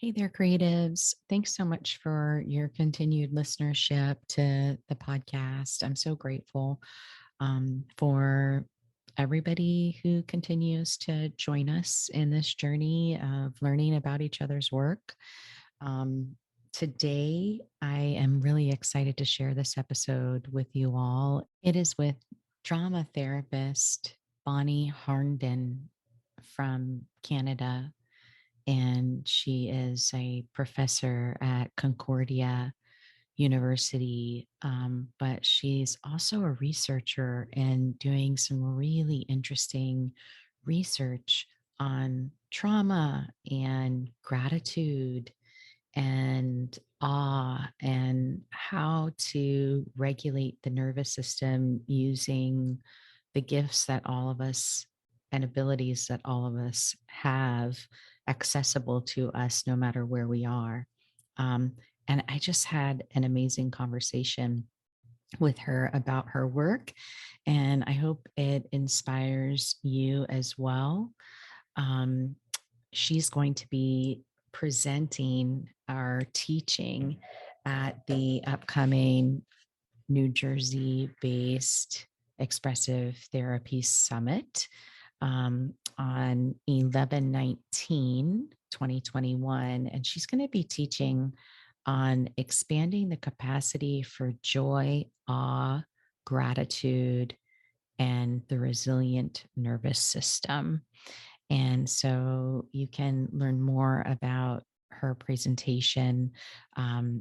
Hey there, creatives. Thanks so much for your continued listenership to the podcast. I'm so grateful for everybody who continues to join us in this journey of learning about each other's work. Um, Today, I am really excited to share this episode with you all. It is with drama therapist Bonnie Harnden from Canada, and she is a professor at Concordia University, but she's also a researcher and doing some really interesting research on trauma and gratitude and awe and how to regulate the nervous system using the gifts that all of us and abilities that all of us have accessible to us no matter where we are. Um, and I just had an amazing conversation with her about her work, and I hope it inspires you as well. Um, she's going to be presenting our teaching at the upcoming New Jersey based Expressive Therapies Summit on 11/19/2021. And she's going to be teaching on expanding the capacity for joy, awe, gratitude, and the resilient nervous system. And so you can learn more about her presentation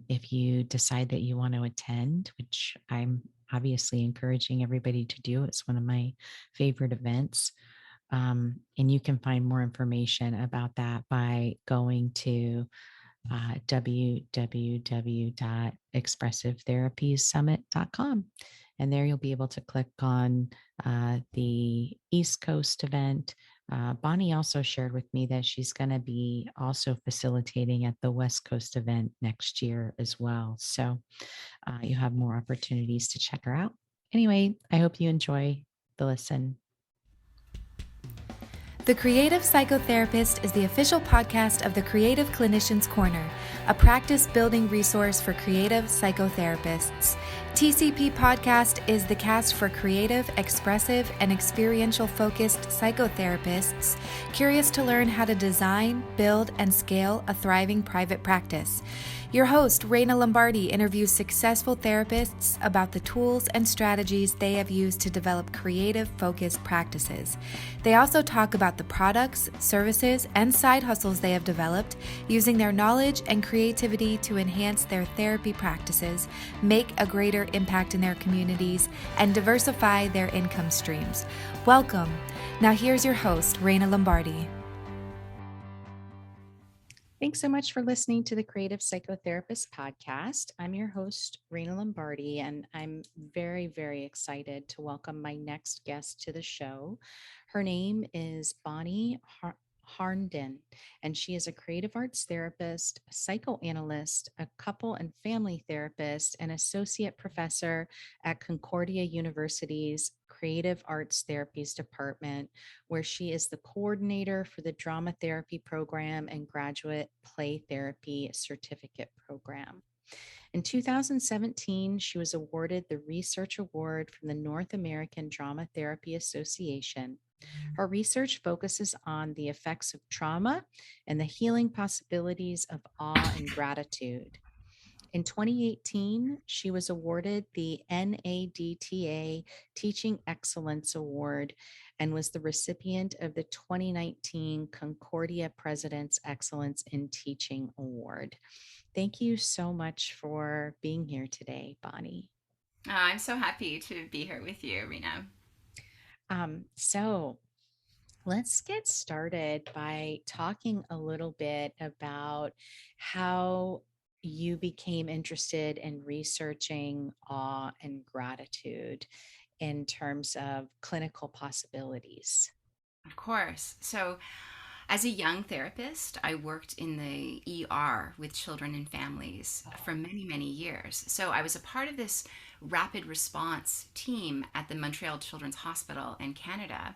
if you decide that you want to attend, which I'm obviously encouraging everybody to do. It's one of my favorite events. And you can find more information about that by going to www.expressivetherapiessummit.com. And there you'll be able to click on the East Coast event. Bonnie also shared with me that she's going to be also facilitating at the West Coast event next year as well. So you have more opportunities to check her out. Anyway, I hope you enjoy the listen. The Creative Psychotherapist is the official podcast of the Creative Clinicians Corner, a practice-building resource for creative psychotherapists. TCP Podcast is the cast for creative, expressive, and experiential-focused psychotherapists curious to learn how to design, build, and scale a thriving private practice. Your host, Raina Lombardi, interviews successful therapists about the tools and strategies they have used to develop creative, focused practices. They also talk about the products, services, and side hustles they have developed using their knowledge and creativity to enhance their therapy practices, make a greater impact in their communities, and diversify their income streams. Welcome. Now here's your host, Raina Lombardi. Thanks so much for listening to the Creative Psychotherapist podcast. I'm your host, Raina Lombardi, and I'm very, very excited to welcome my next guest to the show. Her name is Bonnie Harnden, and she is a creative arts therapist, a psychoanalyst, a couple and family therapist, and associate professor at Concordia University's Creative Arts Therapies Department, where she is the coordinator for the drama therapy program and graduate play therapy certificate program. In 2017, she was awarded the Research Award from the North American Drama Therapy Association. Her research focuses on the effects of trauma and the healing possibilities of awe and gratitude. In 2018, she was awarded the NADTA Teaching Excellence Award and was the recipient of the 2019 Concordia President's Excellence in Teaching Award. Thank you so much for being here today, Bonnie. I'm so happy to be here with you, Rena. So let's get started by talking a little bit about how you became interested in researching awe and gratitude in terms of clinical possibilities. Of course. So, as a young therapist, I worked in the ER with children and families for many, many years. So, I was a part of this rapid response team at the Montreal Children's Hospital in Canada.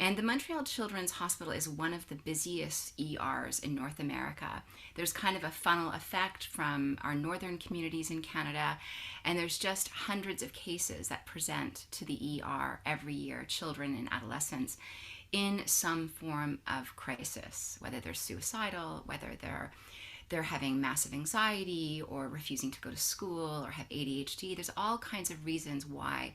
And the Montreal Children's Hospital is one of the busiest ERs in North America. There's kind of a funnel effect from our northern communities in Canada, and there's just hundreds of cases that present to the ER every year, children and adolescents, in some form of crisis, whether they're suicidal, whether they're having massive anxiety or refusing to go to school or have ADHD. There's all kinds of reasons why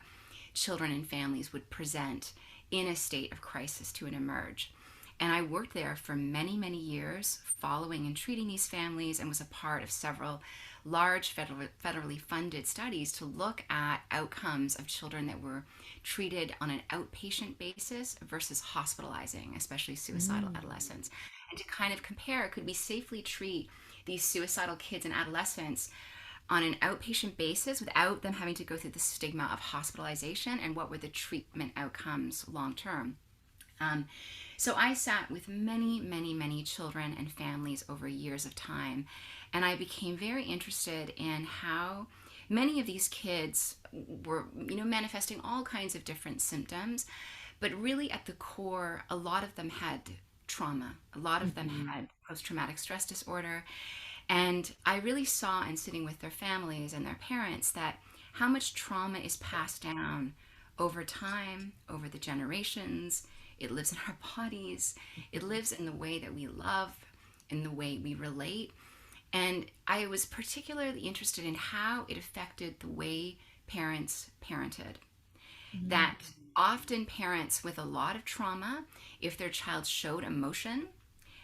children and families would present in a state of crisis to an emerge. And I worked there for many, many years, following and treating these families, and was a part of several large federally funded studies to look at outcomes of children that were treated on an outpatient basis versus hospitalizing, especially suicidal adolescents, and to kind of compare, could we safely treat these suicidal kids and adolescents on an outpatient basis without them having to go through the stigma of hospitalization, and what were the treatment outcomes long term. So I sat with many, many, many children and families over years of time, and I became very interested in how many of these kids were, manifesting all kinds of different symptoms, but really at the core, a lot of them had trauma. A lot of them had post-traumatic stress disorder. And I really saw in sitting with their families and their parents that how much trauma is passed down over time, over the generations. It lives in our bodies. It lives in the way that we love, in the way we relate. And I was particularly interested in how it affected the way parents parented. That often parents with a lot of trauma, if their child showed emotion,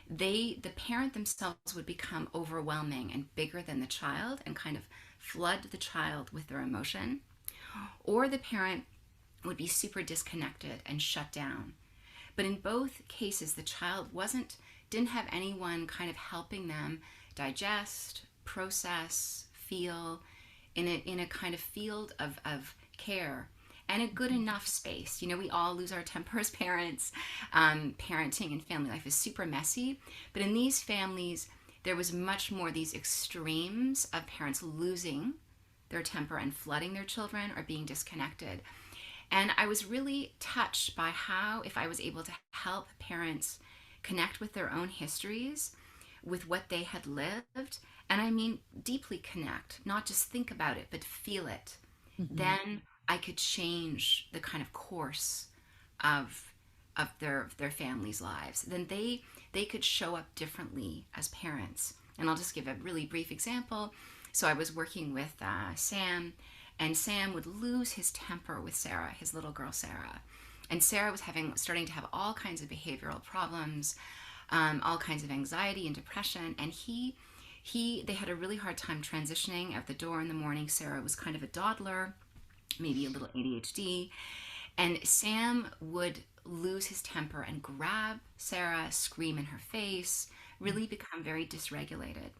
the parent themselves would become overwhelming and bigger than the child and kind of flood the child with their emotion. Or the parent would be super disconnected and shut down. But in both cases, the child didn't have anyone kind of helping them digest, process, feel in a kind of field of care and a good enough space. We all lose our temper as parents. Parenting and family life is super messy. But in these families, there was much more these extremes of parents losing their temper and flooding their children or being disconnected. And I was really touched by how, if I was able to help parents connect with their own histories, with what they had lived, and I mean deeply connect, not just think about it, but feel it, then I could change the kind of course of their family's lives. Then they could show up differently as parents. And I'll just give a really brief example. So I was working with Sam, and Sam would lose his temper with Sarah, his little girl Sarah. And Sarah was starting to have all kinds of behavioral problems, all kinds of anxiety and depression. And they had a really hard time transitioning out the door in the morning. Sarah was kind of a dawdler, maybe a little ADHD. And Sam would lose his temper and grab Sarah, scream in her face, really become very dysregulated.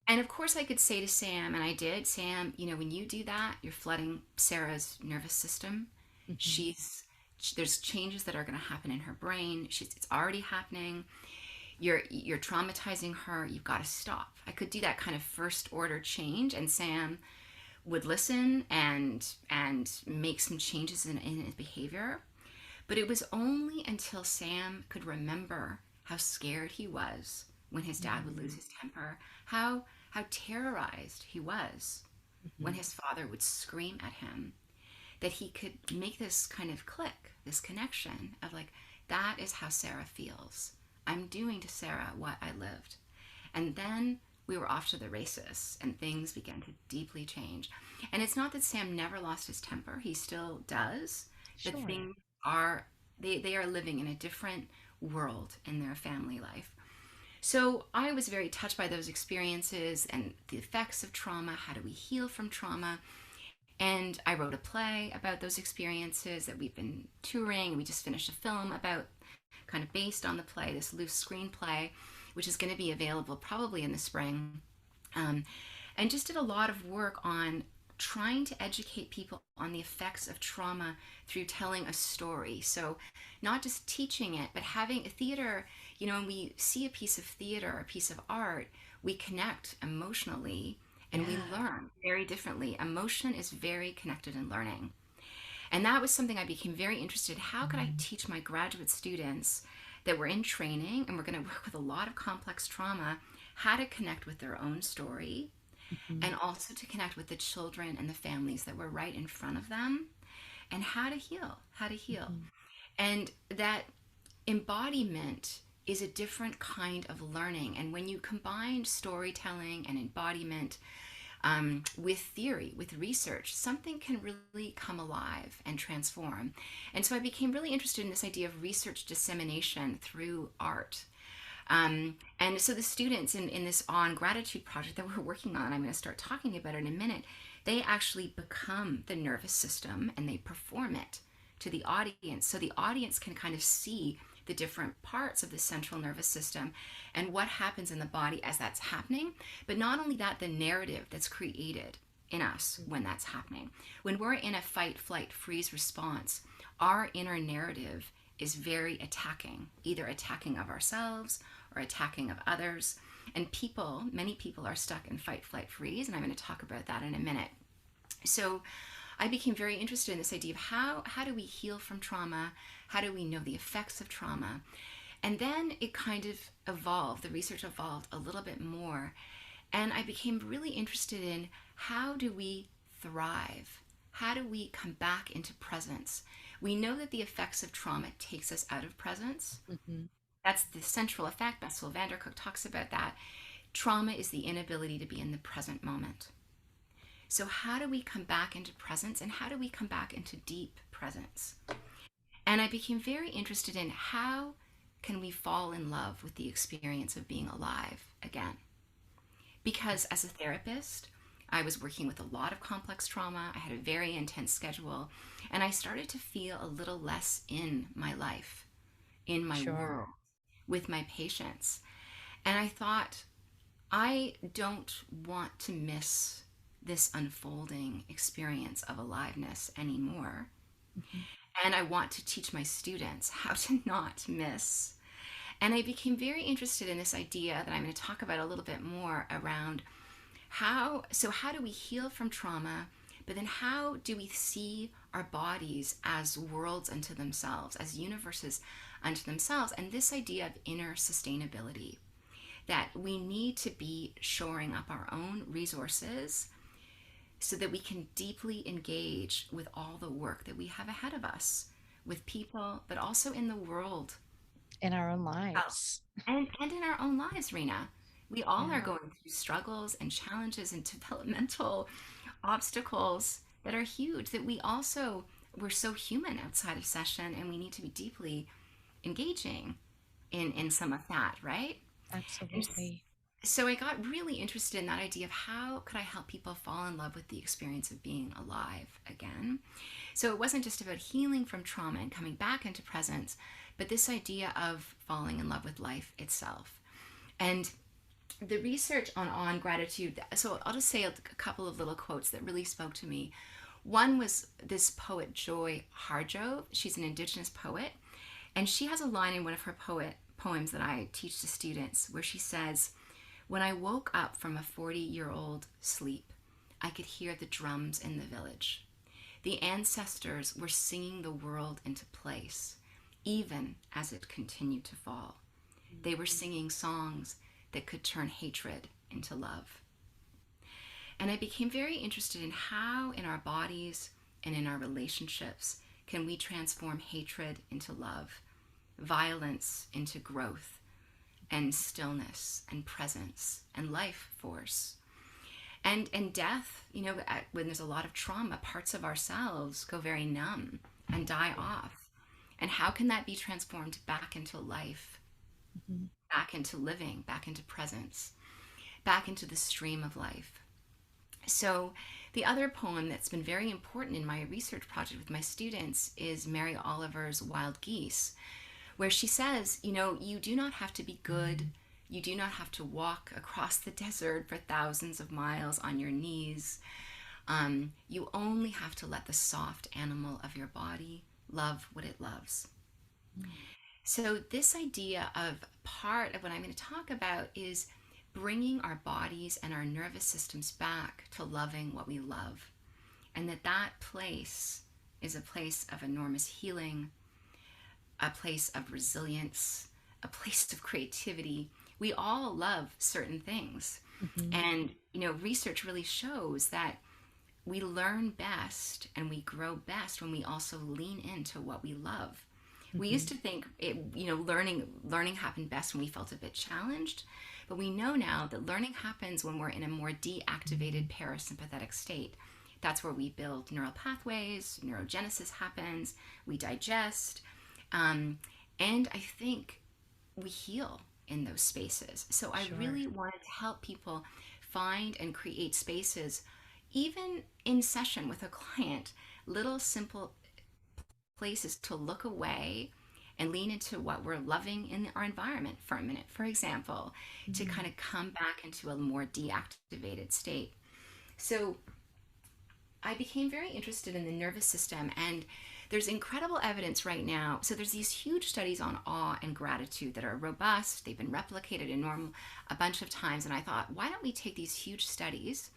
And of course I could say to Sam, and I did, Sam, when you do that, you're flooding Sarah's nervous system. There's changes that are going to happen in her brain. It's already happening. You're traumatizing her. You've got to stop. I could do that kind of first order change, and Sam would listen and make some changes in his behavior. But it was only until Sam could remember how scared he was when his dad would lose his temper, how terrorized he was when his father would scream at him, that he could make this kind of click, this connection of like, that is how Sarah feels. I'm doing to Sarah what I lived. And then we were off to the races and things began to deeply change. And it's not that Sam never lost his temper. He still does. Sure. But things they are living in a different world in their family life. So I was very touched by those experiences and the effects of trauma. How do we heal from trauma? And I wrote a play about those experiences that we've been touring. We just finished a film about, kind of based on the play, this loose screenplay, which is going to be available probably in the spring. And just did a lot of work on trying to educate people on the effects of trauma through telling a story. So not just teaching it, but having a theater, when we see a piece of theater, a piece of art, we connect emotionally and we learn very differently. Emotion is very connected in learning. And that was something I became very interested in. How could I teach my graduate students that were in training and we're going to work with a lot of complex trauma, how to connect with their own story, Mhm. and also to connect with the children and the families that were right in front of them, and how to heal, how to heal. Mhm. And that embodiment is a different kind of learning. And when you combine storytelling and embodiment with theory, with research, something can really come alive and transform. And so I became really interested in this idea of research dissemination through art. And so the students in this On Gratitude project that we're working on, I'm going to start talking about it in a minute, they actually become the nervous system and they perform it to the audience. So the audience can kind of see the different parts of the central nervous system and what happens in the body as that's happening. But not only that, the narrative that's created in us when that's happening. When we're in a fight, flight, freeze response, our inner narrative is very attacking, either attacking of ourselves or attacking of others. And many people are stuck in fight, flight, freeze, and I'm going to talk about that in a minute. So I became very interested in this idea of how do we heal from trauma? How do we know the effects of trauma? And then it kind of evolved, the research evolved a little bit more. And I became really interested in how do we thrive? How do we come back into presence? We know that the effects of trauma takes us out of presence. Mhm. That's the central effect. Bessel van der Kolk talks about that. Trauma is the inability to be in the present moment. So how do we come back into presence, and how do we come back into deep presence? And I became very interested in how can we fall in love with the experience of being alive again? Because as a therapist, I was working with a lot of complex trauma. I had a very intense schedule, and I started to feel a little less in my life, in my world, Sure. with my patients. And I thought, I don't want to miss this unfolding experience of aliveness anymore. Mhm. And I want to teach my students how to not miss. And I became very interested in this idea that I'm going to talk about a little bit more around how do we heal from trauma, but then how do we see our bodies as worlds unto themselves, as universes unto themselves, and this idea of inner sustainability, that we need to be shoring up our own resources so that we can deeply engage with all the work that we have ahead of us with people, but also in the world. In our own Oh, lives. and in our own lives, Rena. We all are Yeah. going through struggles and challenges and developmental obstacles that are huge, that we're so human outside of session, and we need to be deeply engaging in some of that, right? And Absolutely. so I got really interested in that idea of how could I help people fall in love with the experience of being alive again. So it wasn't just about healing from trauma and coming back into presence, but this idea of falling in love with life itself. And the research on gratitude, so I'll just say a couple of little quotes that really spoke to me. One was this poet, Joy Harjo. She's an Indigenous poet, and she has a line in one of her poems that I teach to students where she says, "When I woke up from a 40-year-old sleep, I could hear the drums in the village. The ancestors were singing the world into place, even as it continued to fall. They were singing songs that could turn hatred into love." And I became very interested in how in our bodies and in our relationships can we transform hatred into love, violence into growth, and stillness and presence and life force. And death, when there's a lot of trauma, parts of ourselves go very numb and die off. And how can that be transformed back into life, Mhm. back into living, back into presence, back into the stream of life? So the other poem that's been very important in my research project with my students is Mary Oliver's Wild Geese, where she says, you do not have to be good. You do not have to walk across the desert for thousands of miles on your knees. You only have to let the soft animal of your body love what it loves. So this idea of part of what I'm going to talk about is bringing our bodies and our nervous systems back to loving what we love. And that place is a place of enormous healing, a place of resilience, a place of creativity. We all love certain things. Mhm. And, research really shows that we learn best and we grow best when we also lean into what we love. We used Mhm. to think learning happened best when we felt a bit challenged, but we know now that learning happens when we're in a more deactivated parasympathetic state. That's where we build neural pathways, neurogenesis happens, we digest, and I think we heal in those spaces. So I Sure. really wanted to help people find and create spaces, even in session with a client, little simple places to look away and lean into what we're loving in our environment for a minute, for example, to Mhm. kind of come back into a more deactivated state. So I became very interested in the nervous system, and there's incredible evidence right now. So there's these huge studies on awe and gratitude that are robust. They've been replicated a bunch of times, and I thought, why don't we take these huge studies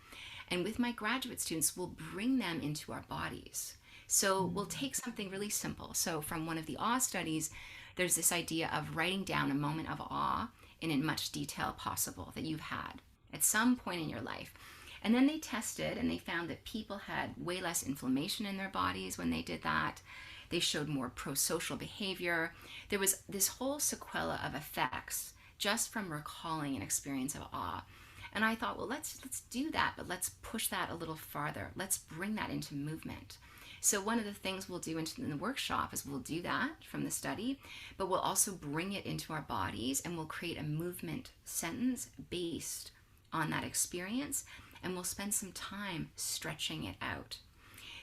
and with my graduate students, we'll bring them into our bodies. So we'll Mhm. take something really simple. So from one of the awe studies, there's this idea of writing down a moment of awe in as much detail possible that you've had at some point in your life. And then they tested and they found that people had way less inflammation in their bodies when they did that. They showed more pro-social behavior. There was this whole sequela of effects just from recalling an experience of awe. And I thought, well, let's do that, but let's push that a little farther. Let's bring that into movement. So one of the things we'll do in the workshop is we'll do that from the study, but we'll also bring it into our bodies and we'll create a movement sentence based on that experience, and we'll spend some time stretching it out.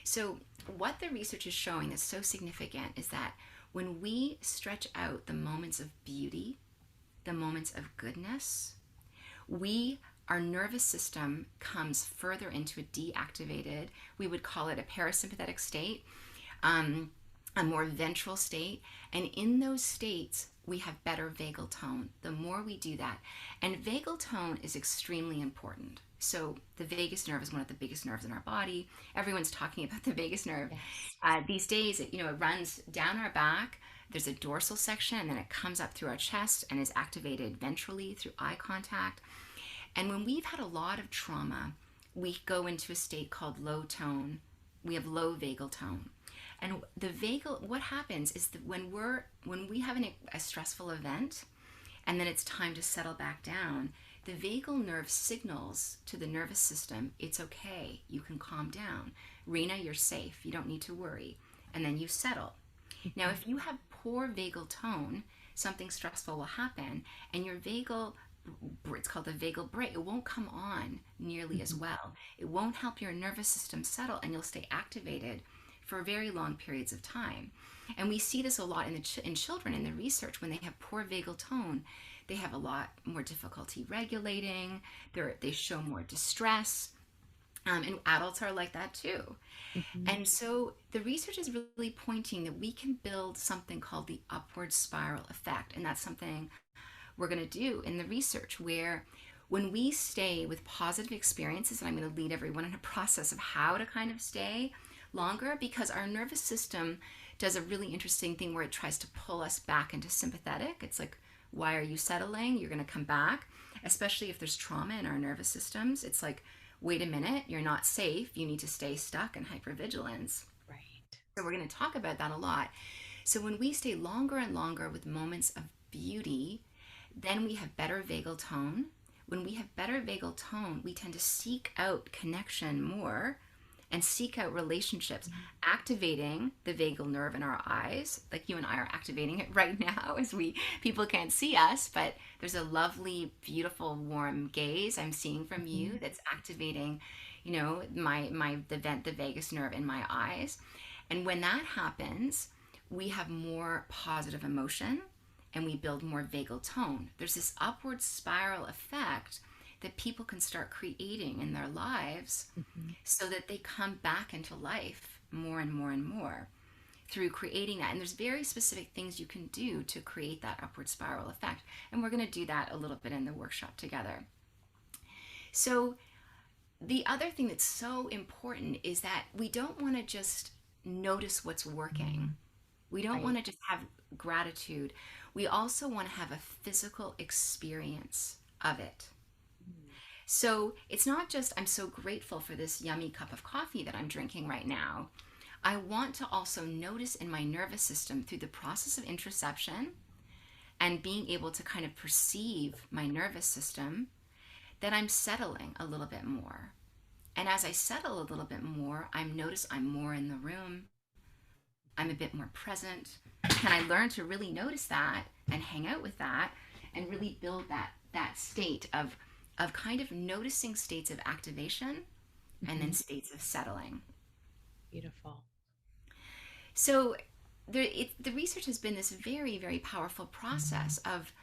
So what the research is showing that's so significant is that when we stretch out the moments of beauty, the moments of goodness, our nervous system comes further into a deactivated, we would call it a parasympathetic state, a more ventral state. And in those states, we have better vagal tone the more we do that. And vagal tone is extremely important. So the vagus nerve is one of the biggest nerves in our body. Everyone's talking about the vagus nerve. Yes. These days, it runs down our back. There's a dorsal section, and then it comes up through our chest and is activated ventrally through eye contact. And when we've had a lot of trauma, we go into a state called low tone. We have low vagal tone. And what happens is that when we have a stressful event, and then it's time to settle back down, the vagal nerve signals to the nervous system, it's okay, you can calm down. Rena, you're safe, you don't need to worry. And then you settle. Now, if you have poor vagal tone, something stressful will happen, and your it's called the vagal brake, it won't come on nearly as Mhm. well. It won't help your nervous system settle, and you'll stay activated for very long periods of time. And we see this a lot in children in the research. When they have poor vagal tone, they have a lot more difficulty regulating. They show more distress. And adults are like that too. Mhm. And so the research is really pointing that we can build something called the upward spiral effect. And that's something we're going to do in the research, where when we stay with positive experiences, and I'm going to lead everyone in a process of how to kind of stay longer, because our nervous system does a really interesting thing where it tries to pull us back into sympathetic. It's like, why are you settling? You're going to come back, especially if there's trauma in our nervous systems. It's like, wait a minute, you're not safe. You need to stay stuck in hypervigilance. Right. So we're going to talk about that a lot. So when we stay longer and longer with moments of beauty, then we have better vagal tone. When we have better vagal tone, we tend to seek out connection more and seek out relationships, activating the vagal nerve in our eyes. Like you and I are activating it right now people can't see us, but there's a lovely, beautiful, warm gaze I'm seeing from you Mhm. that's activating, the vagus nerve in my eyes. And when that happens, we have more positive emotion and we build more vagal tone. There's this upward spiral effect that people can start creating in their lives Mhm. so that they come back into life more and more and more through creating that. And there's very specific things you can do to create that upward spiral effect. And we're going to do that a little bit in the workshop together. So the other thing that's so important is that we don't want to just notice what's working. We don't want to just have gratitude. We also want to have a physical experience of it. So it's not just, I'm so grateful for this yummy cup of coffee that I'm drinking right now. I want to also notice in my nervous system through the process of interoception and being able to kind of perceive my nervous system that I'm settling a little bit more. And as I settle a little bit more, I notice I'm more in the room. I'm a bit more present. Can I learn to really notice that and hang out with that and really build that state of kind of noticing states of activation and then states of settling. Beautiful. So the research has been this very, very powerful process of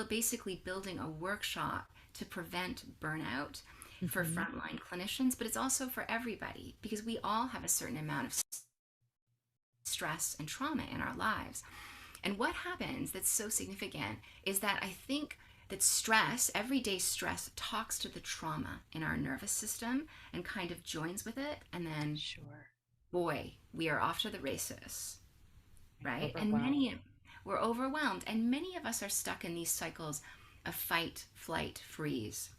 basically building a workshop to prevent burnout for frontline clinicians, but it's also for everybody because we all have a certain amount of stress and trauma in our lives. And what happens that's so significant is that I think that stress, everyday stress, talks to the trauma in our nervous system and kind of joins with it. And then, boy, we are off to the races, right? And we're overwhelmed. And many of us are stuck in these cycles of fight, flight, freeze.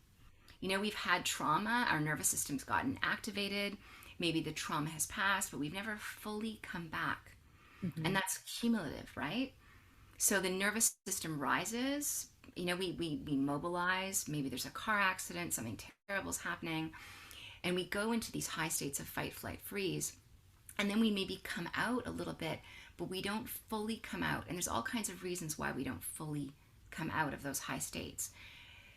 You know, we've had trauma, our nervous system's gotten activated. Maybe the trauma has passed, but we've never fully come back. And that's cumulative, right? So the nervous system rises. You know, we mobilize, maybe there's a car accident, something terrible is happening, and we go into these high states of fight, flight, freeze, and then we maybe come out a little bit, but we don't fully come out, and there's all kinds of reasons why we don't fully come out of those high states.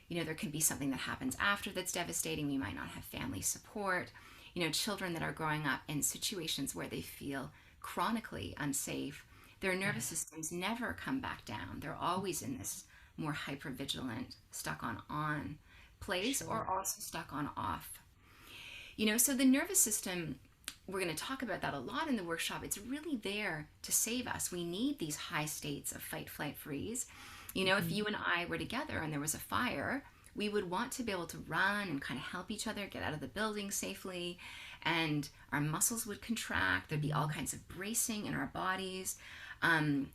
You know, there can be something that happens after that's devastating. We might not have family support. You know, children that are growing up in situations where they feel chronically unsafe, their nervous systems never come back down. They're always in this more hypervigilant, stuck on place, or also stuck on off. You know, so the nervous system, we're going to talk about that a lot in the workshop. It's really there to save us. We need these high states of fight, flight, freeze. You know, if you and I were together and there was a fire, we would want to be able to run and kind of help each other get out of the building safely, and our muscles would contract. There'd be all kinds of bracing in our bodies.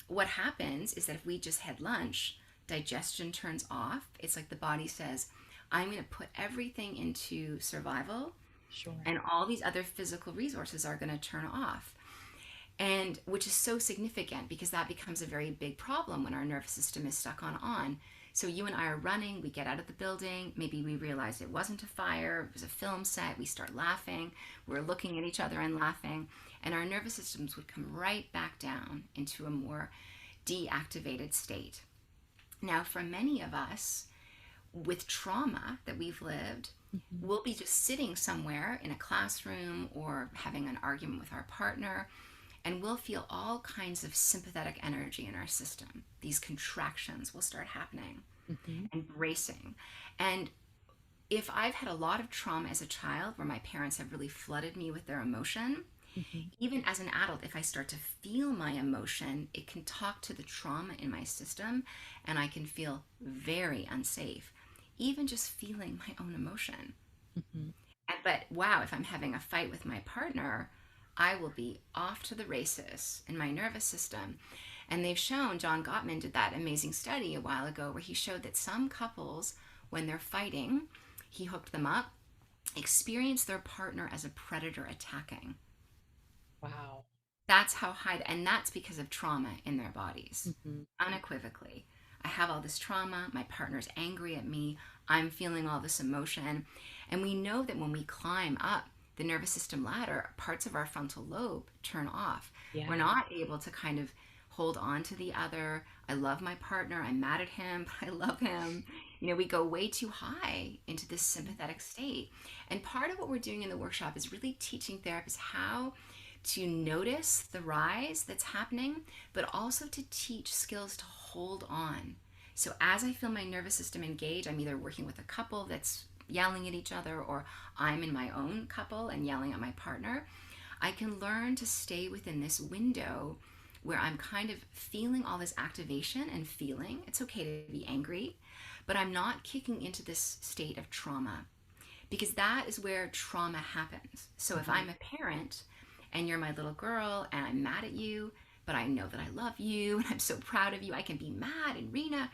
What happens is that if we just had lunch, digestion turns off. It's like the body says, I'm going to put everything into survival, and all these other physical resources are going to turn off. And which is so significant because that becomes a very big problem when our nervous system is stuck on. So you and I are running, we get out of the building, maybe we realize it wasn't a fire, it was a film set, we start laughing, we're looking at each other and laughing, and our nervous systems would come right back down into a more deactivated state. Now, for many of us, with trauma that we've lived, we'll be just sitting somewhere in a classroom or having an argument with our partner, and we'll feel all kinds of sympathetic energy in our system. These contractions will start happening and bracing. And if I've had a lot of trauma as a child where my parents have really flooded me with their emotion, even as an adult, if I start to feel my emotion, it can talk to the trauma in my system, and I can feel very unsafe, even just feeling my own emotion. But wow, if I'm having a fight with my partner, I will be off to the races in my nervous system. And they've shown, John Gottman did that amazing study a while ago where he showed that some couples, when they're fighting, he hooked them up, experience their partner as a predator attacking. Wow. That's how high, and that's because of trauma in their bodies, unequivocally. I have all this trauma, my partner's angry at me, I'm feeling all this emotion. And we know that when we climb up the nervous system ladder, parts of our frontal lobe turn off. We're not able to kind of hold on to the other. I love my partner, I'm mad at him, but I love him. You know, we go way too high into this sympathetic state. And part of what we're doing in the workshop is really teaching therapists how to notice the rise that's happening, but also to teach skills to hold on. So as I feel my nervous system engage, I'm either working with a couple that's yelling at each other, or I'm in my own couple and yelling at my partner, I can learn to stay within this window where I'm kind of feeling all this activation and feeling it's okay to be angry, but I'm not kicking into this state of trauma. because that is where trauma happens. So if Mhm. I'm a parent and you're my little girl and I'm mad at you, but I know that I love you and I'm so proud of you, I can be mad and Rena,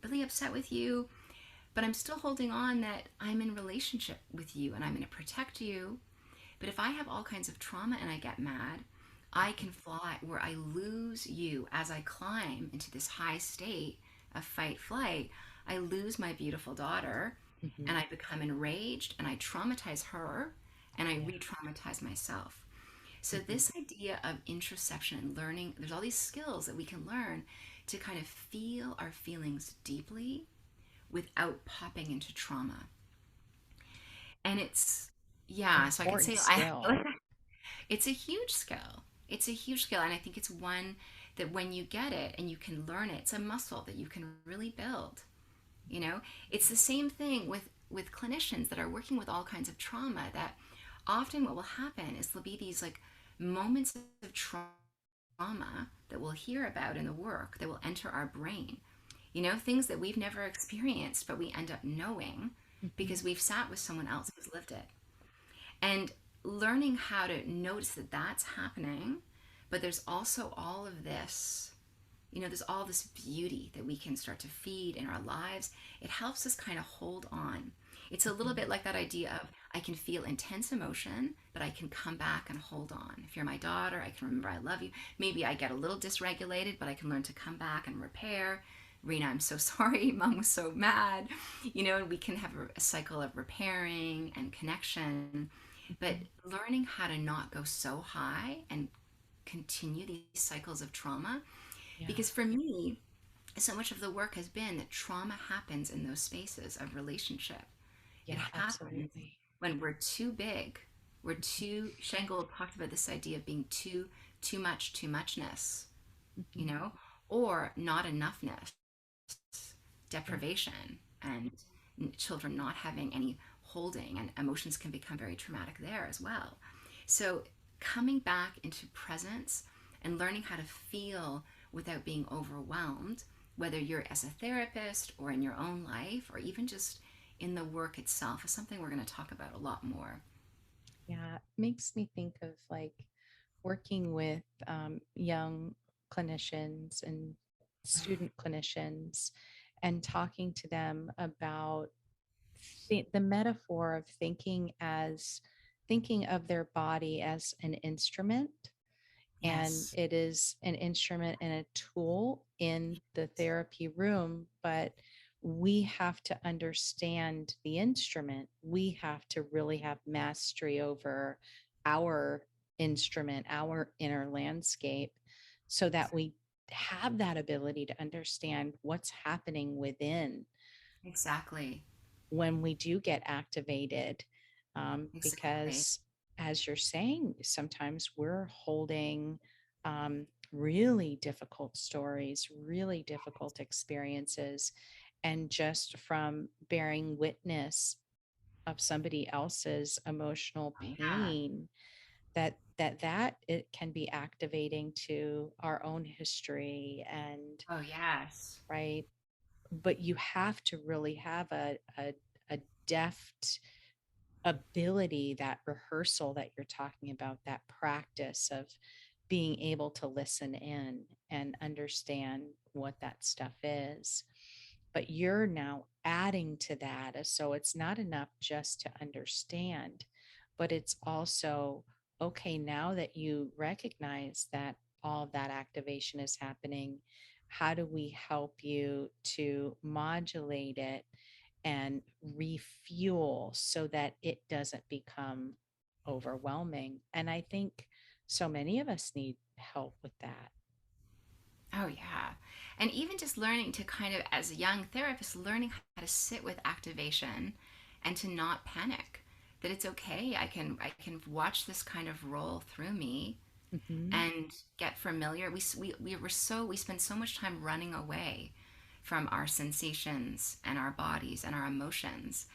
really upset with you, but I'm still holding on that I'm in relationship with you and I'm going to protect you. But if I have all kinds of trauma and I get mad, I can fly where I lose you as I climb into this high state of fight flight. I lose my beautiful daughter and Mhm. I become enraged and I traumatize her and I Yeah. re traumatize myself. So, Mhm. this idea of introspection and learning, there's all these skills that we can learn to kind of feel our feelings deeply without popping into trauma. And it's, yeah, so I can Important say, I feel skill. like it's a huge skill. It's a huge skill. And I think it's one that when you get it and you can learn it, it's a muscle that you can really build. You know, it's the same thing with clinicians that are working with all kinds of trauma, that often what will happen is there'll be these like moments of trauma that we'll hear about in the work that will enter our brain. You know, things that we've never experienced, but we end up knowing Mhm. because we've sat with someone else who's lived it. And learning how to notice that that's happening, but there's also all of this, you know, there's all this beauty that we can start to feed in our lives. It helps us kind of hold on. It's a little Mhm. bit like that idea of I can feel intense emotion, but I can come back and hold on. If you're my daughter, I can remember I love you. Maybe I get a little dysregulated, but I can learn to come back and repair. Rena, I'm so sorry. Mom was so mad. You know, and we can have a cycle of repairing and connection. But Mhm. learning how to not go so high and continue these cycles of trauma, Yeah. because for me, so much of the work has been that trauma happens in those spaces of relationship. It Yeah, happens absolutely. when we're too big. We're too, Shangle talked about this idea of being too much, too muchness, you Mhm. know, or not enoughness, Yeah. deprivation, and children not having any holding, and emotions can become very traumatic there as well. So coming back into presence and learning how to feel without being overwhelmed, whether you're as a therapist or in your own life or even just in the work itself, is something we're going to talk about a lot more. Yeah. Makes me think of like working with young clinicians and student clinicians and talking to them about the metaphor of thinking of their body as an instrument, and Yes. it is an instrument and a tool in the therapy room, but we have to understand the instrument. We have to really have mastery over our instrument, our inner landscape, so that we have that ability to understand what's happening within Exactly. when we do get activated. Exactly. Because, as you're saying, sometimes we're holding really difficult stories, really difficult experiences, and just from bearing witness of somebody else's emotional Oh, yeah. pain, that it can be activating to our own history. And Oh, yes. right, but you have to really have a deft ability, that rehearsal that you're talking about, that practice of being able to listen in and understand what that stuff is. But you're now adding to that. So it's not enough just to understand, but it's also okay, now that you recognize that all of that activation is happening, how do we help you to modulate it and refuel so that it doesn't become overwhelming? And I think so many of us need help with that. Oh, yeah. And even just learning to kind of, as a young therapist, learning how to sit with activation and to not panic. That it's okay. I can watch this kind of roll through me Mhm. and get familiar. We spend so much time running away from our sensations and our bodies and our emotions.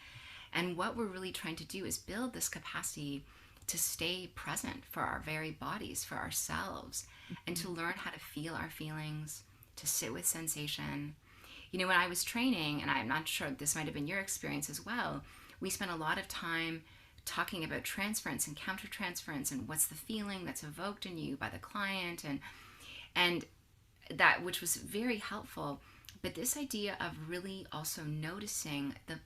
And what we're really trying to do is build this capacity to stay present for our very bodies, for ourselves, and to Mhm. learn how to feel our feelings, to sit with sensation. You know, when I was training, and I'm not sure this might have been your experience as well, we spend a lot of time talking about transference and countertransference and what's the feeling that's evoked in you by the client, and that, which was very helpful. But this idea of really also noticing the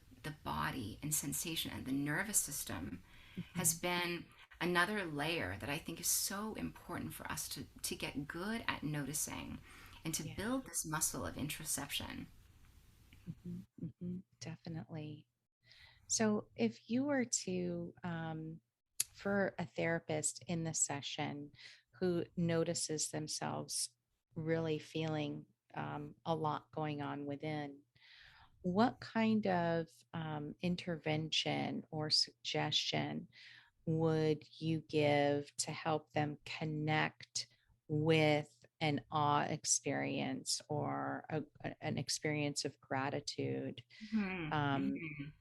body and sensation and the nervous system has been another layer that I think is so important for us to get good at noticing and to Yeah. build this muscle of introspection. Definitely. So, if you were to, for a therapist in the session who notices themselves really feeling a lot going on within, what kind of intervention or suggestion would you give to help them connect with an awe experience or an experience of gratitude Mhm, um, mhm.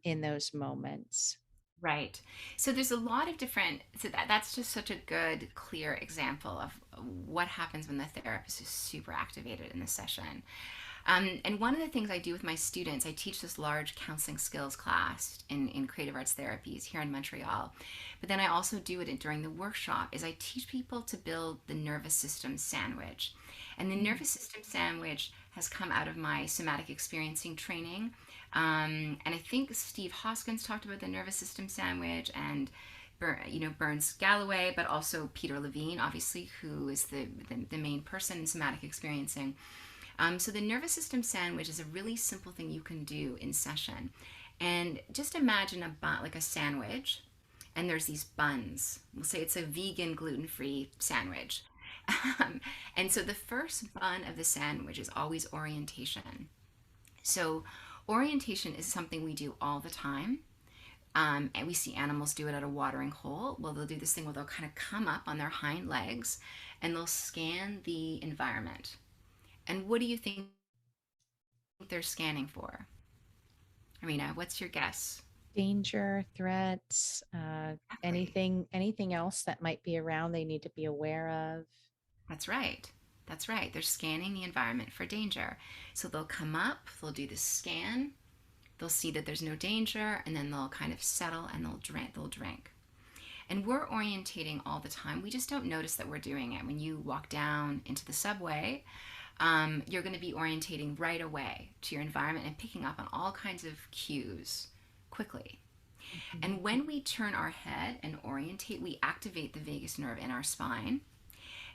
in those moments? Right. So there's a lot of different, so that's just such a good, clear example of what happens when the therapist is super activated in the session. And one of the things I do with my students, I teach this large counseling skills class in creative arts therapies here in Montreal. But then I also do it during the workshop, is I teach people to build the nervous system sandwich. And the nervous system sandwich has come out of my somatic experiencing training. And I think Steve Hoskins talked about the nervous system sandwich, and Burns Galloway, but also Peter Levine, obviously, who is the main person in somatic experiencing. So the nervous system sandwich is a really simple thing you can do in session. And just imagine a bun, like a sandwich, and there's these buns. We'll say it's a vegan, gluten-free sandwich. And so the first bun of the sandwich is always orientation. So orientation is something we do all the time. And we see animals do it at a watering hole. Well, they'll do this thing where they'll kind of come up on their hind legs and they'll scan the environment. And what do you think they're scanning for? Irina, what's your guess? Danger, threats, Exactly. anything else that might be around they need to be aware of. That's right. That's right. They're scanning the environment for danger. So they'll come up, they'll do the scan, they'll see that there's no danger, and then they'll kind of settle and they'll drink. They'll drink. And we're orientating all the time. We just don't notice that we're doing it. When you walk down into the subway, you're going to be orientating right away to your environment and picking up on all kinds of cues quickly. And when we turn our head and orientate, we activate the vagus nerve in our spine,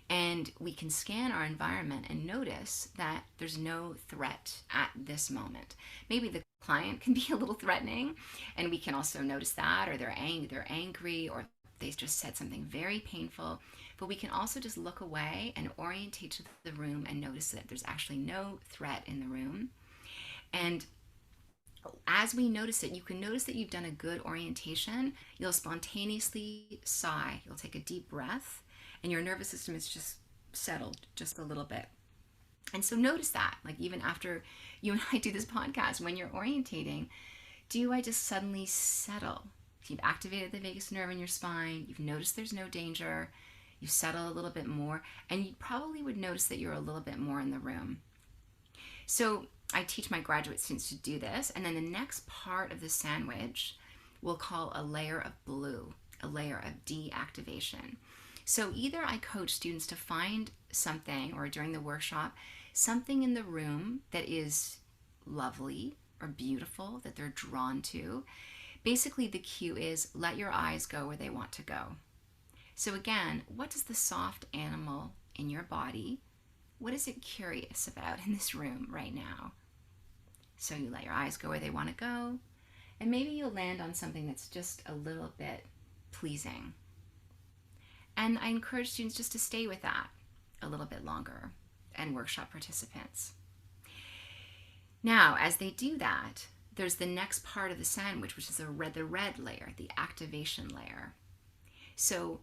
and we can scan our environment and notice that there's no threat at this moment. Maybe the client can be a little threatening, and we can also notice that, or they're angry, or they just said something very painful. But we can also just look away and orientate to the room and notice that there's actually no threat in the room. And as we notice it, you can notice that you've done a good orientation. You'll spontaneously sigh. You'll take a deep breath, and your nervous system is just settled just a little bit. And so notice that, like even after you and I do this podcast, when you're orientating, do I just suddenly settle? You've activated the vagus nerve in your spine. You've noticed there's no danger. You settle a little bit more, and you probably would notice that you're a little bit more in the room. So I teach my graduate students to do this, and then the next part of the sandwich we'll call a layer of blue, a layer of deactivation. So either I coach students to find something, or during the workshop, something in the room that is lovely or beautiful that they're drawn to. Basically, the cue is let your eyes go where they want to go. So again, what does the soft animal in your body, what is it curious about in this room right now? So you let your eyes go where they want to go, and maybe you'll land on something that's just a little bit pleasing. And I encourage students just to stay with that a little bit longer, and workshop participants. Now, as they do that, there's the next part of the sandwich, which is the red layer, the activation layer. So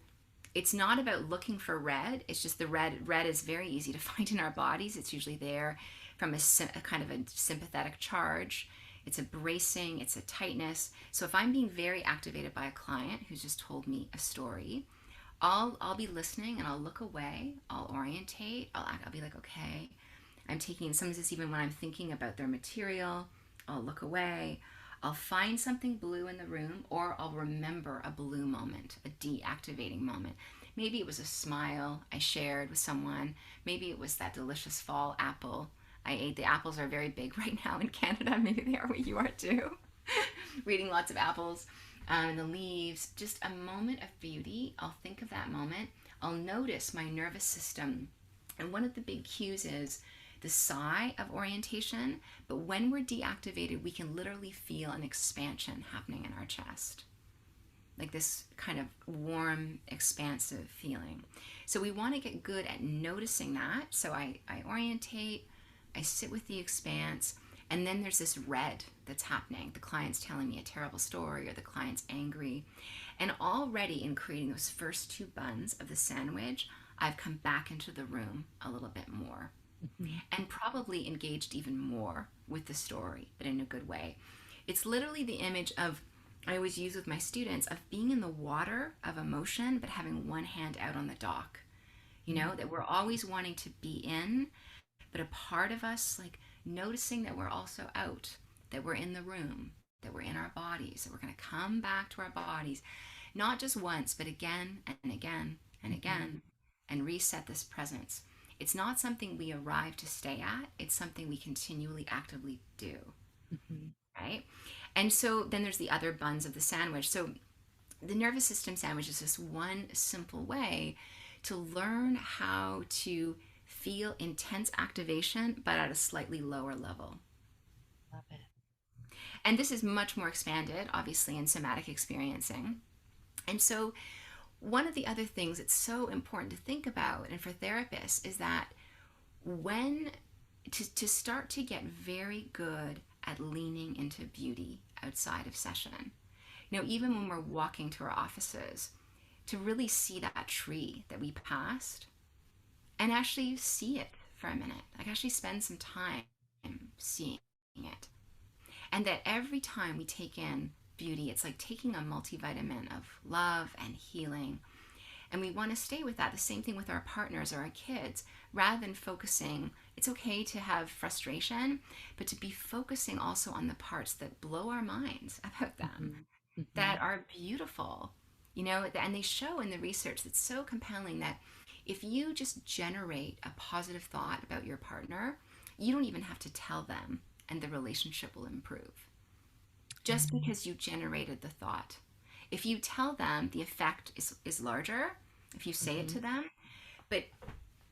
it's not about looking for red. It's just the red. Red is very easy to find in our bodies. It's usually there from a kind of a sympathetic charge. It's a bracing, it's a tightness. So if I'm being very activated by a client who's just told me a story, I'll be listening, and I'll look away. I'll orientate. I'll be like, okay, I'm taking, sometimes it's even when I'm thinking about their material, I'll look away. I'll find something blue in the room, or I'll remember a blue moment, a deactivating moment. Maybe it was a smile I shared with someone. Maybe it was that delicious fall apple I ate. The apples are very big right now in Canada. Maybe they are where you are too. Reading lots of apples, and the leaves. Just a moment of beauty. I'll think of that moment. I'll notice my nervous system. And one of the big cues is the sigh of orientation. But when we're deactivated, we can literally feel an expansion happening in our chest, like this kind of warm, expansive feeling. So we want to get good at noticing that. So I orientate, I sit with the expanse, and then there's this red that's happening. The client's telling me a terrible story, or the client's angry. And already in creating those first two buns of the sandwich, I've come back into the room a little bit more, and probably engaged even more with the story, but in a good way. It's literally the image of, I always use with my students, of being in the water of emotion, but having one hand out on the dock. You know, that we're always wanting to be in, but a part of us, like, noticing that we're also out, that we're in the room, that we're in our bodies, that we're going to come back to our bodies, not just once, but again and again and again, and reset this presence. It's not something we arrive to stay at, it's something we continually actively do. Right? And so then there's the other buns of the sandwich. So the nervous system sandwich is just one simple way to learn how to feel intense activation, but at a slightly lower level. Love it. And this is much more expanded, obviously, in somatic experiencing. And so one of the other things that's so important to think about, and for therapists, is that when to start to get very good at leaning into beauty outside of session. You know, even when we're walking to our offices, to really see that tree that we passed and actually see it for a minute, like actually spend some time seeing it. And that every time we take in beauty, it's like taking a multivitamin of love and healing. And we want to stay with that. The same thing with our partners or our kids, rather than focusing. It's okay to have frustration, but to be focusing also on the parts that blow our minds about them, that are beautiful, you know. And they show in the research that's so compelling that if you just generate a positive thought about your partner, you don't even have to tell them, and the relationship will improve. Just because you generated the thought. If you tell them, the effect is larger if you say it to them. But,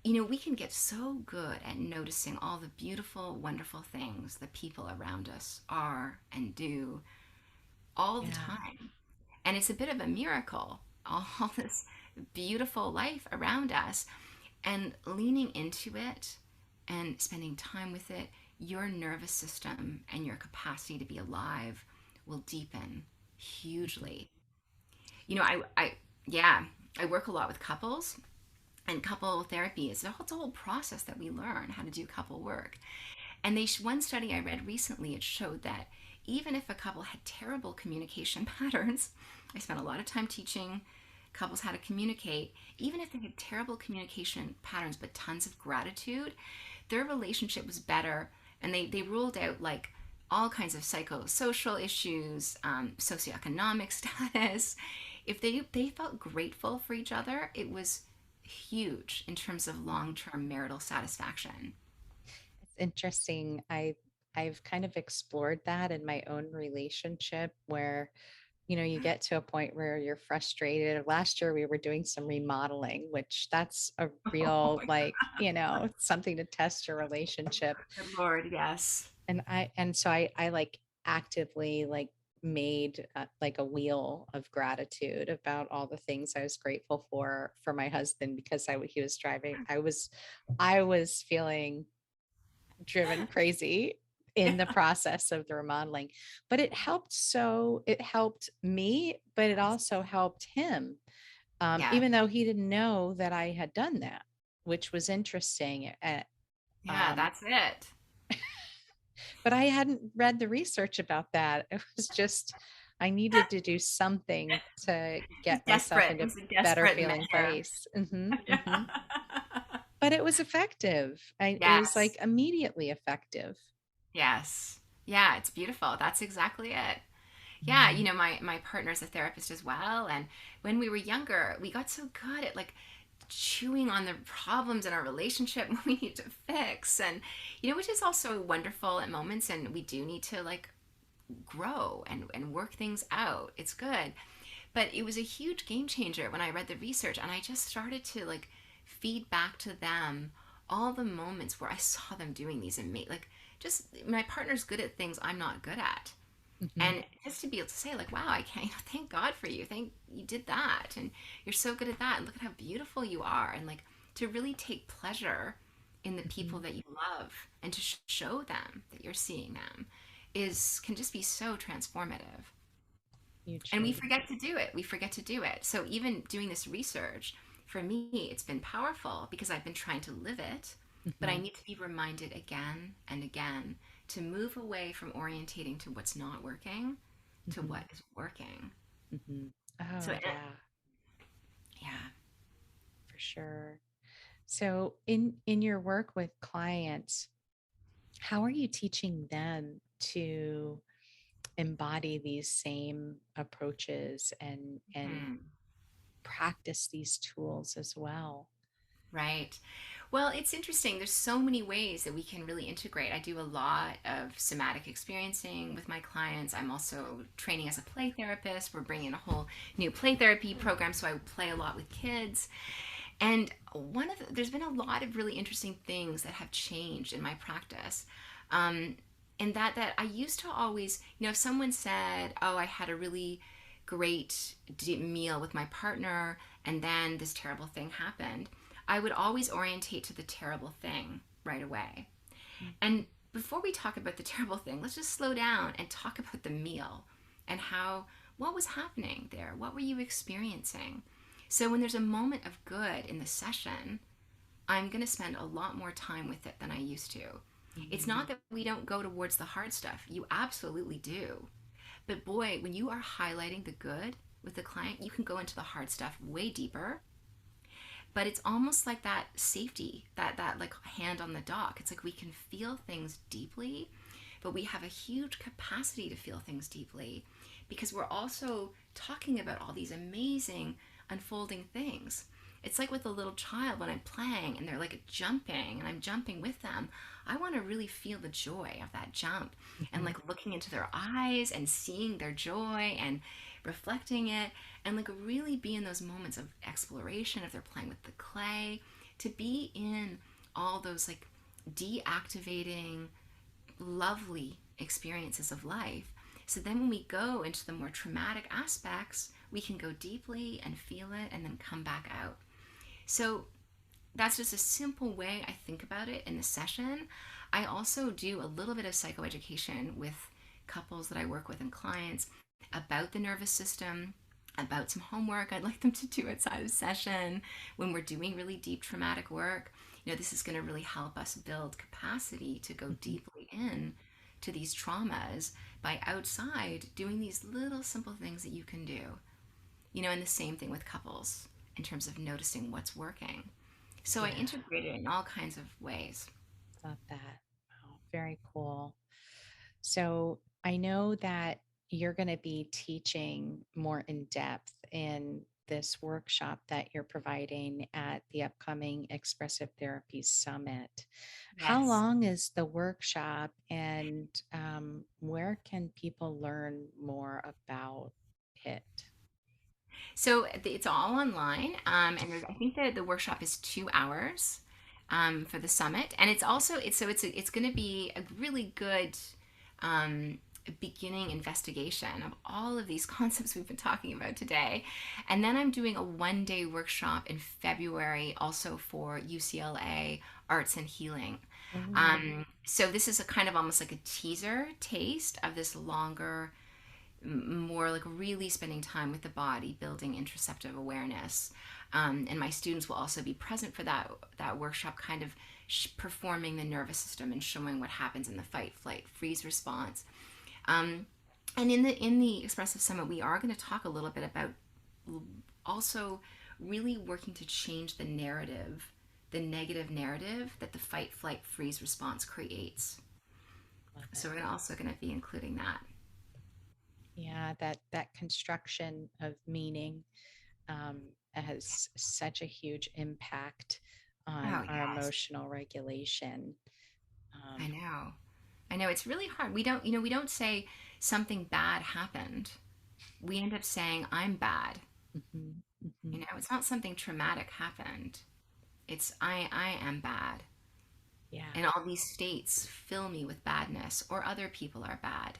you know, we can get so good at noticing all the beautiful, wonderful things that people around us are and do all the time. And it's a bit of a miracle, all this beautiful life around us. And leaning into it and spending time with it, your nervous system and your capacity to be alive will deepen hugely. You know, I work a lot with couples, and couple therapy is it's a whole process that we learn how to do couple work. And one study I read recently, it showed that even if a couple had terrible communication patterns, I spent a lot of time teaching couples how to communicate, even if they had terrible communication patterns but tons of gratitude, their relationship was better. And they ruled out like all kinds of psychosocial issues, socioeconomic status. If they felt grateful for each other, it was huge in terms of long-term marital satisfaction. It's interesting. I've kind of explored that in my own relationship where, you know, you get to a point where you're frustrated. Last year we were doing some remodeling, which that's a Oh real, my like, you know, something to test your relationship. God, Lord, yes. So I like actively like made like a wheel of gratitude about all the things I was grateful for my husband, because he was driving. I was feeling driven crazy in the process of the remodeling, but it helped me, but it Yes. also helped him, Yeah. even though he didn't know that I had done that, which was interesting. Yeah, Um, that's it. but I hadn't read the research about that. It was just, I needed to do something to It was get myself desperate. It into was a better desperate feeling measure. place. Yeah. But it was effective. It was Yes. like immediately effective. Yes. Yeah, it's beautiful. That's exactly it. Yeah, you know, my partner's a therapist as well, and when we were younger, we got so good at like chewing on the problems in our relationship we need to fix, and you know, which is also wonderful at moments, and we do need to like grow and work things out. It's good. But it was a huge game changer when I read the research and I just started to like feed back to them all the moments where I saw them doing these amazing, like, just my partner's good at things I'm not good at. Mm-hmm. And just to be able to say, like, wow, I can't, you know, thank God for you. Thank you did that. And you're so good at that. And look at how beautiful you are. And like to really take pleasure in the Mm-hmm. people that you love and to show them that you're seeing them can just be so transformative. And we Hugely. forget to do it. We forget to do it. So even doing this research, for me, it's been powerful because I've been trying to live it, but I Mm-hmm. need to be reminded again and again to move away from orientating to what's not working to Mm-hmm. what is working. Mm-hmm. So, Oh, yeah, yeah. for sure. So in your work with clients, how are you teaching them to embody these same approaches and Hmm. practice these tools as well? Right. Well, it's interesting. There's so many ways that we can really integrate. I do a lot of somatic experiencing with my clients. I'm also training as a play therapist. We're bringing a whole new play therapy program, so I play a lot with kids. And there's been a lot of really interesting things that have changed in my practice. Um, and that I used to always, you know, if someone said, "Oh, I had a really great meal with my partner, and then this terrible thing happened," I would always orientate to the terrible thing right away. And before we talk about the terrible thing, let's just slow down and talk about the meal and what was happening there? What were you experiencing? So when there's a moment of good in the session, I'm going to spend a lot more time with it than I used to. It's Mm-hmm. not that we don't go towards the hard stuff. You absolutely do. But boy, when you are highlighting the good with the client, you can go into the hard stuff way deeper. But it's almost like that safety, that like hand on the dock. It's like we can feel things deeply, but we have a huge capacity to feel things deeply because we're also talking about all these amazing unfolding things. It's like with a little child when I'm playing and they're like jumping and I'm jumping with them. I want to really feel the joy of that jump and Mm-hmm. like looking into their eyes and seeing their joy and reflecting it and like really be in those moments of exploration if they're playing with the clay, to be in all those like deactivating lovely experiences of life. So then when we go into the more traumatic aspects, we can go deeply and feel it and then come back out. So that's just a simple way I think about it in the session. I also do a little bit of psychoeducation with couples that I work with and clients about the nervous system, about some homework I'd like them to do outside of session when we're doing really deep traumatic work. You know, this is going to really help us build capacity to go Mm-hmm. deeply in to these traumas by outside doing these little simple things that you can do. You know, and the same thing with couples in terms of noticing what's working. So I Yeah, integrate it in all kinds of ways. love that. Wow, very cool. So I know that you're going to be teaching more in depth in this workshop that you're providing at the upcoming Expressive Therapies Summit. How Yes. long is the workshop and where can people learn more about it? So it's all online, and I think that the workshop is 2 hours for the summit, and it's also it's going to be a really good um, beginning investigation of all of these concepts we've been talking about today, and then I'm doing a 1 day workshop in February, also for UCLA Arts and Healing. Oh, So this is a kind of almost like a teaser taste of this longer, more like really spending time with the body, building interoceptive awareness. And my students will also be present for that workshop, kind of performing the nervous system and showing what happens in the fight, flight, freeze response. Um, and in the Expressive Summit, we are going to talk a little bit about also really working to change the narrative, the negative narrative that the fight, flight, freeze response creates. Love So it. we're also going to be including that. Yeah, that construction of meaning um, has such a huge impact on Oh, our yes. emotional regulation. I Um, know. I know it's really hard. We don't say something bad happened. We end up saying I'm bad. mhm, mhm. It's not something traumatic happened. It's I am bad. Yeah. And all these states fill me with badness or other people are bad.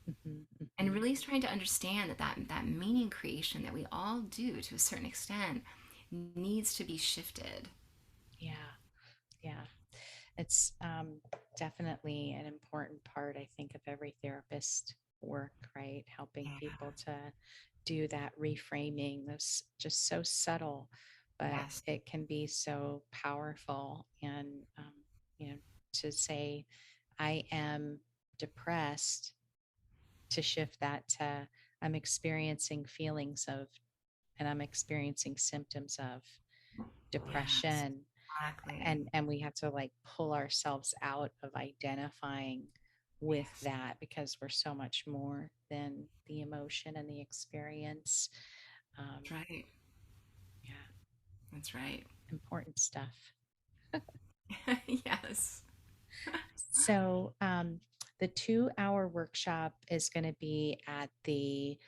Mhm, And mhm. really is trying to understand that meaning creation that we all do to a certain extent needs to be shifted. Yeah. Yeah. It's definitely an important part, I think, of every therapist work, right? Helping Yeah. people to do that reframing. That's just so subtle, but Yes. it can be so powerful. And, you know, to say, I am depressed, to shift that to, I'm experiencing feelings of, and I'm experiencing symptoms of Yes. depression, Exactly. and we have to like pull ourselves out of identifying with Yes. that, because we're so much more than the emotion and the experience. um, That's right. yeah, That's right. important stuff. Yes. So the 2 hour workshop is going to be at the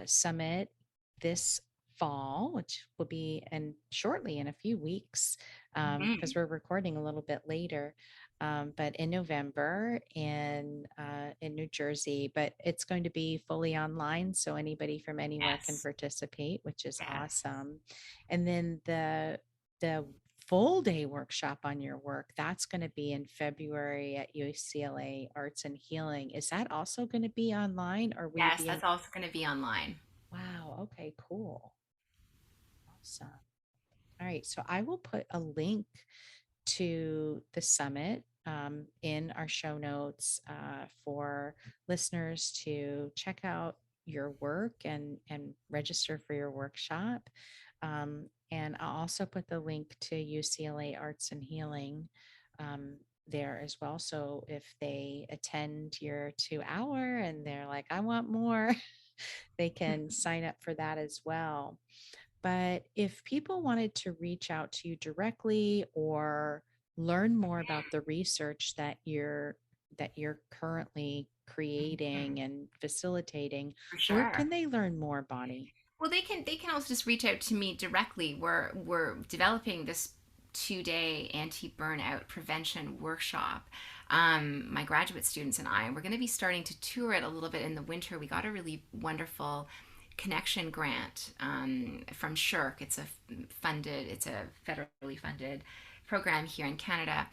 summit this fall, which will be in shortly in a few weeks, because Mhm. we're recording a little bit later. But in November in New Jersey, but it's going to be fully online, so anybody from anywhere can Yes. participate, which is Yes. awesome. And then the full day workshop on your work, that's going to be in February at UCLA Arts and Healing. Is that also going to be online, or will you Yes, be in? that's also going to be online. Wow. Okay, cool. Awesome. All right. So I will put a link to the summit in our show notes for listeners to check out your work and register for your workshop. And I'll also put the link to UCLA Arts and Healing there as well. So if they attend your 2 hour and they're like, I want more, they can sign up for that as well. But if people wanted to reach out to you directly or learn more about the research that you're currently Mhm. creating and facilitating, For where sure. can they learn more, Bonnie? Well, they can also just reach out to me directly. We're developing this 2 day anti-burnout prevention workshop. My graduate students and I, we're going to be starting to tour it a little bit in the winter. We got a really wonderful connection grant from SHIRK. It's a federally funded program here in Canada.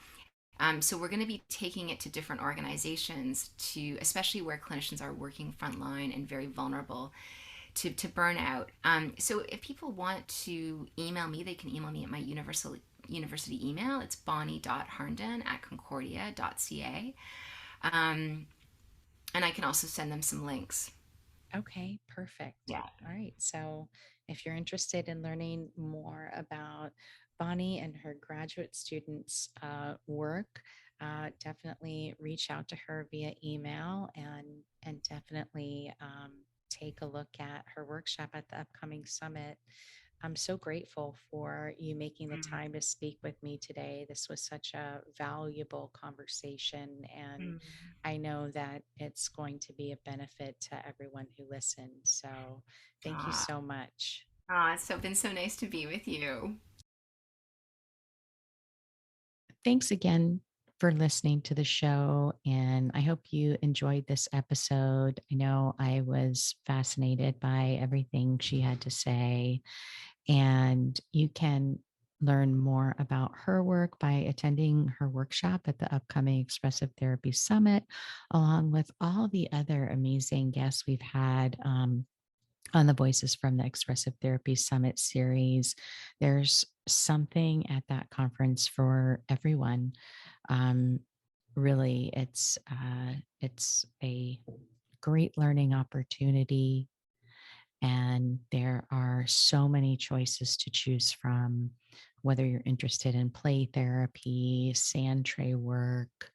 So we're going to be taking it to different organizations, to especially where clinicians are working frontline and very vulnerable to burnout. So if people want to email me, they can email me at my university email. It's bonnie.harnden@concordia.ca. Um, and I can also send them some links. Okay, perfect. Yeah. All right. So if you're interested in learning more about Bonnie and her graduate students' work, definitely reach out to her via email, and definitely take a look at her workshop at the upcoming summit. I'm so grateful for you making the time to speak with me today. This was such a valuable conversation, and Mm-hmm. I know that it's going to be a benefit to everyone who listens. So, thank you Ah, so much. it's been so nice to be with you. Thanks again for listening to the show. And I hope you enjoyed this episode. I know I was fascinated by everything she had to say. And you can learn more about her work by attending her workshop at the upcoming Expressive Therapy Summit, along with all the other amazing guests we've had on the Voices from the Expressive Therapy Summit series. There's something at that conference for everyone. Um, really, it's a great learning opportunity, and there are so many choices to choose from, whether you're interested in play therapy, sand tray work,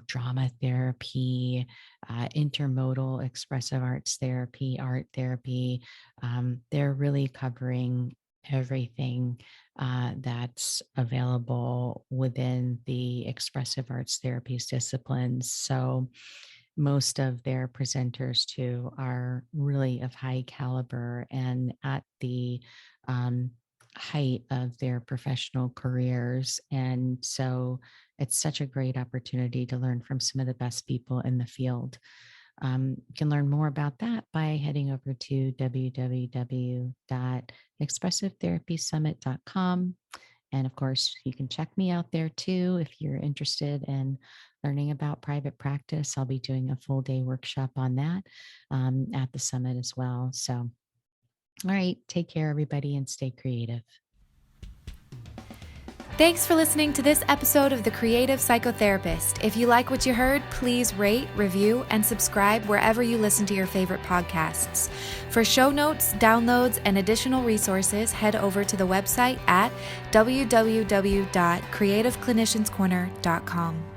drama therapy, intermodal expressive arts therapy, art therapy. They're really covering everything that's available within the expressive arts therapies disciplines. So most of their presenters too are really of high caliber and at the height of their professional careers. And so it's such a great opportunity to learn from some of the best people in the field. You can learn more about that by heading over to www.expressivetherapysummit.com. And of course, you can check me out there too if you're interested in learning about private practice. I'll be doing a full day workshop on that at the summit as well. So, all right, take care, everybody, and stay creative. Thanks for listening to this episode of The Creative Psychotherapist. If you like what you heard, please rate, review, and subscribe wherever you listen to your favorite podcasts. For show notes, downloads, and additional resources, head over to the website at www.creativeclinicianscorner.com.